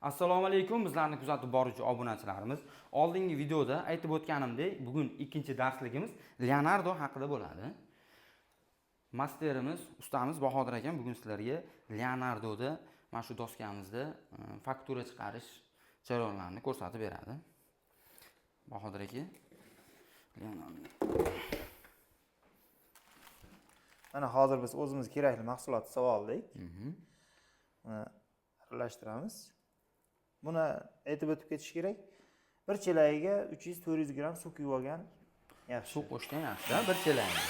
Assalomu alaykum, bizlarni kuzatib boruvchi obunachilarimiz. Oldingi videoda aytib o'tganimdek, bugun ikkinchi darsligimiz Leonardo haqida bo'ladi. Masterimiz, ustamiz Bahodir akam bugun sizlarga Leonardoda mana shu doskamizda faktura chiqarish jarayonlarini ko'rsatib beradi. Bahodir aka, Leonardo. Mana hozir biz o'zimiz kerakli mahsulotni solib oldik. Buni aralashtiramiz. Buni aytib o'tib ketish kerak. Bir chelagiga 300-400 gram suv quyib olgan yaxshi. Suv qo'shgan yaxshi, bir chelagiga.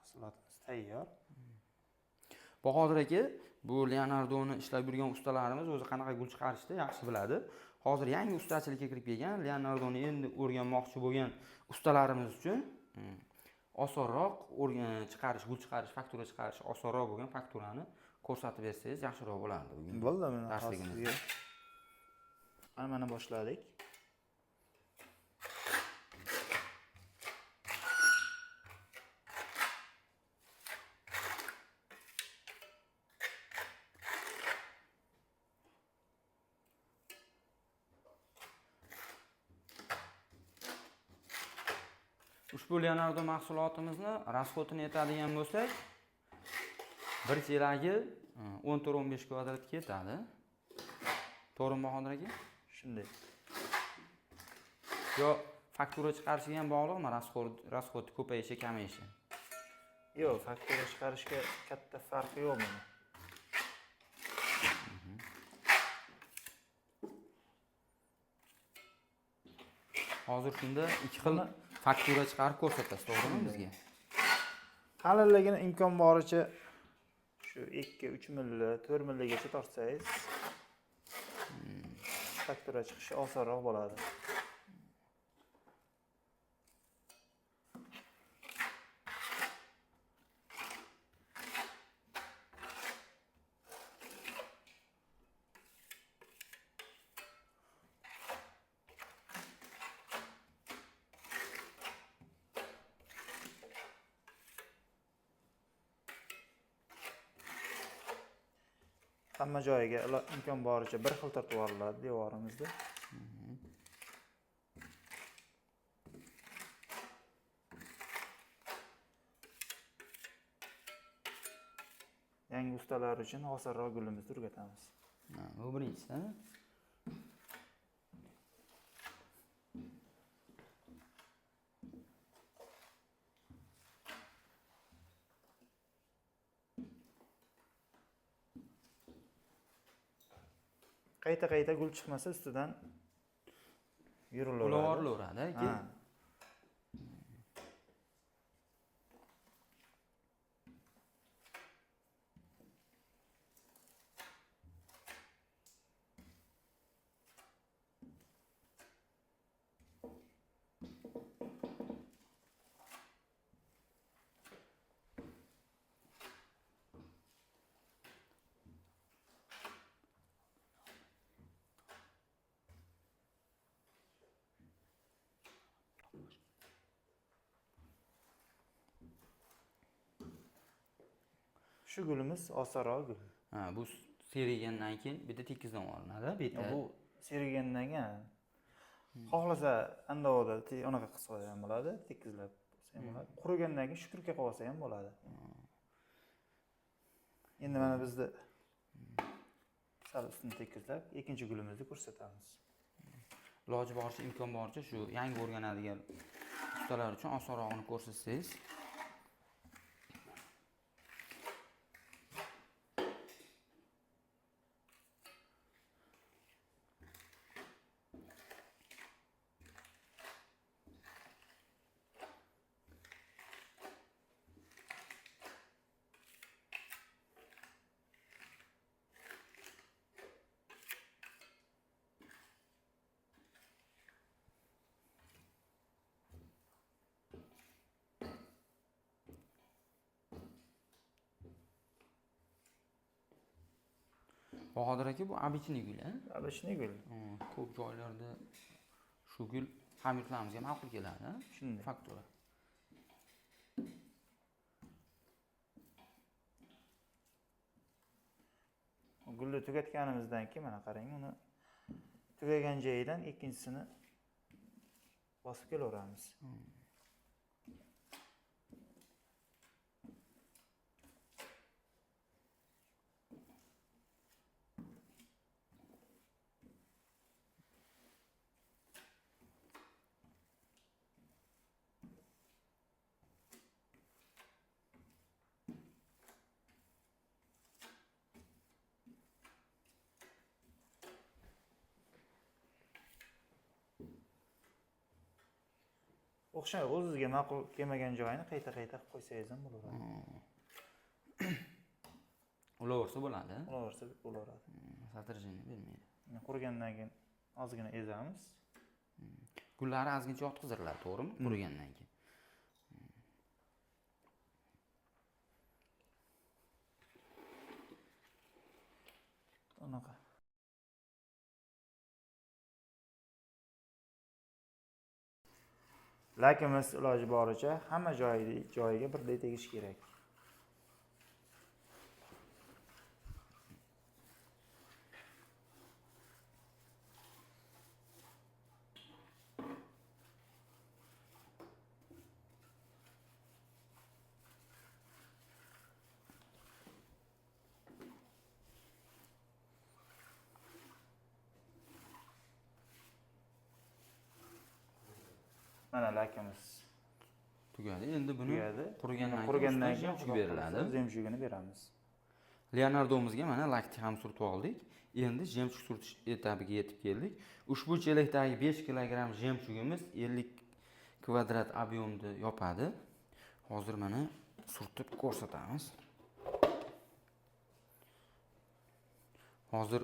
Mahsulotimiz tayyor. Bahodir aka, bu Leonardoni ishlab yurgan ustalarimiz o'zi qanaqa gul chiqarishni yaxshi biladi. Hozir yangi ustachilikka kirib kelgan, Leonardoni endi o'rganmoqchi bo'lgan ustalarimiz uchun osonroq gul chiqarish, faktura chiqarish osonroq bo'lgan fakturani ko'rsatib bersangiz yaxshiroq bo'lardi bugun. Bo'ldi, mana darsligimizda. Mana boshladik. Ushbu Leonardo mahsulotimizni rasxodini aytadigan bo'lsak, bir chelagi 14-15 kvadrat ketadi. To'g'rimi Bahodir aka? Shunday. Yo, faktura chiqarishiga ham bog'liqmi rasxod ko'payishi, kamayishi? Yo'q, faktura chiqarishga katta farqi yo'q buni. Hozir shunda ikki xil faktura chiqarib ko'rsatasiz, to'g'rimi bizga? Qalinligini imkon boricha shu 2-3 milli, 4 milligacha tortsangiz faktura chiqishi osonroq bo'ladi. Hamma joyiga imkon boricha bir xil tortib olinadi devorimizda. Yangi ustalar uchun osonroq gulimizni turgatamiz. Bu birinchisi. Qayta gul chiqmasa ustidan yurilaveradi. Ulaveradi. Shu gulimiz osonroq gul. Bu serigandan keyin bitta tekizdan olinadi, bitta. Bu serigandan keyin xohlasa andavoda unaqa qilsa ham bo'ladi, tekizlab qilsa ham bo'ladi. Qurigandan keyin shukurka qilib olsa ham bo'ladi. Endi mana bizda sal ustini tekizlab, ikkinchi gulimizni ko'rsatamiz. Iloji boricha, imkon boricha shu yangi o'rganadigan ustalar uchun osonrog'ini ko'rsatsangiz. Bahodir aka, bu обычный gul, a? Обычный gul. Ko'p joylarda shu gul hamyurtlarimizga ma'qul keladi, a? Shunday. Faktura. Gulni tugatganimizdan keyin mana qarang, uni tugagan joyidan ikkinchisini bosib kelaveramiz. O'xshamaydi, o'zingizga ma'qul kelmagan joyini qayta-qayta qilib qo'ysangiz ham bo'laveradi. Ulaversa bo'ladi. Ulaversa bo'laveradi. Satrjini bermaydi. Qurigandan keyin ozgina ezamiz. Gullari ozgincha yotqiziriladi, to'g'rimi? Qurigandan keyin. Unaqa. Lakimiz iloji boricha hamma joyiga birdek tegishi kerak. Mana lakimiz Tugadi. Endi buni tugadi. qurigandan keyin jemchug beriladi. Jemchugini beramiz. Leonardomizga mana lakni ham surtib oldik. Endi jemchug surtish etabiga yetib keldik. Ushbu chelakdagi 5 kilogramm jemchugimiz 50 kvadrat ob'yomni yopadi. Hozir mana surtib ko'rsatamiz. Hozir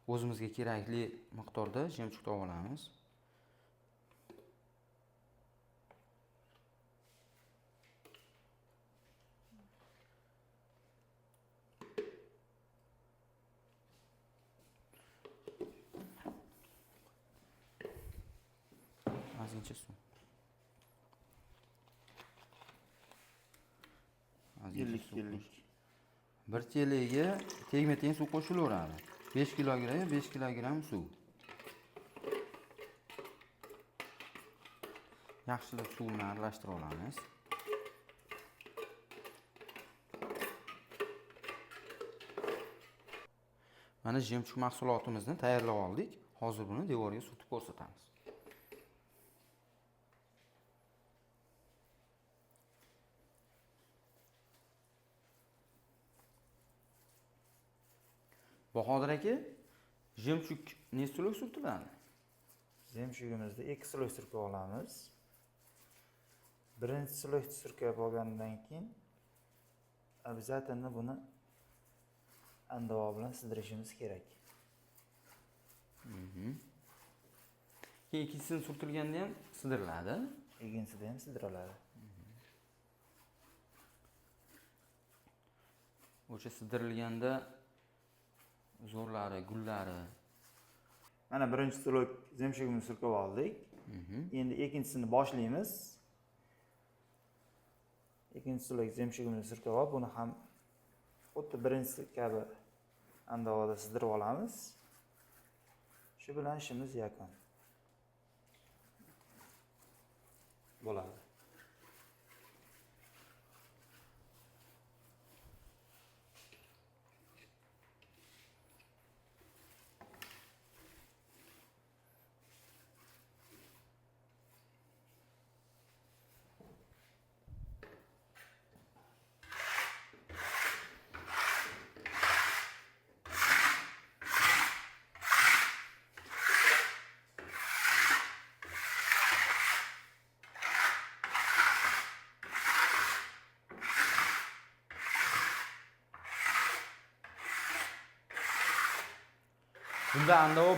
o'zimizga kerakli miqdorda jemchug topib olamiz. Ozgincha suv. 50. Bir chelagiga tegma-teng suv qo'shilaveradi. 5 kilogramm 5 kilogramm suv. Yaxshilab suvni aralashtirib olamiz. Mana jemchug mahsulotimizni tayyorlab oldik. Hozir buni devorga surtib ko'rsatamiz. Bahodir aka, jemchug nechta sloj surtiladi? Jemchugimizni 2 sloj surkab olamiz. Birinchi slojni surkab olgandan keyin обязательно buni andavo bilan sidirishimiz kerak. Keyin ikkinchisini surtilganda ham sidiriladi. Ikkinchisida ham sidiriladi. O'sha sidirilganda zo'rlari, gullari. Mana birinchi sloj jemchugimizni surkab oldik. Endi ikkinchisini boshlaymiz. Ikkinchi sloj jemchugimizni surkab olib, buni ham xuddi birinchisi kabi andavoda sidirib olamiz. Shu bilan ishimiz yakun bo'ladi. Bunda andavo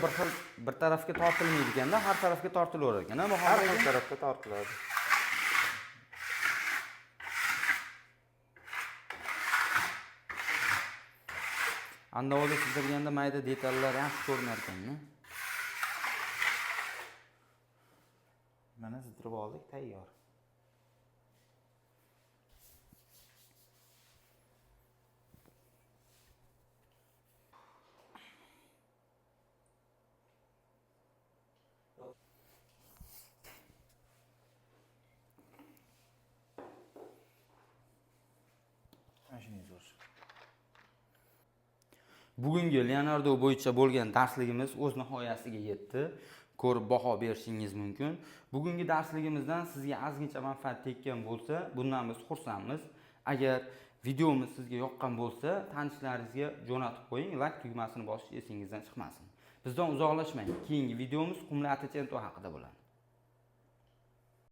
bir tarafga tortilmaydi ekanda, har tarafga tortilaverar ekan, ha? Har xil tarafga tortiladi. Andavolda chizdirganda mayda detallar yaxshi ko'rinar ekan-da. Mana zirib oldik, tayyor. Mashinangiz bo'lsin. Bugungi Leonardo bo'yicha bo'lgan darsligimiz o'z nihoyasiga yetdi. Ko'rib baho berishingiz mumkin. Bugungi darsligimizdan sizga ozgincha manfaat tekkan bo'lsa, bundan biz xursandmiz. Agar videomiz sizga yoqqan bo'lsa, tanishlaringizga jo'natib qo'ying, like tugmasini bosish esingizdan chiqmasin. Bizdan uzoqlashmang. Keyingi videomiz Qumli Atachento haqida bo'ladi.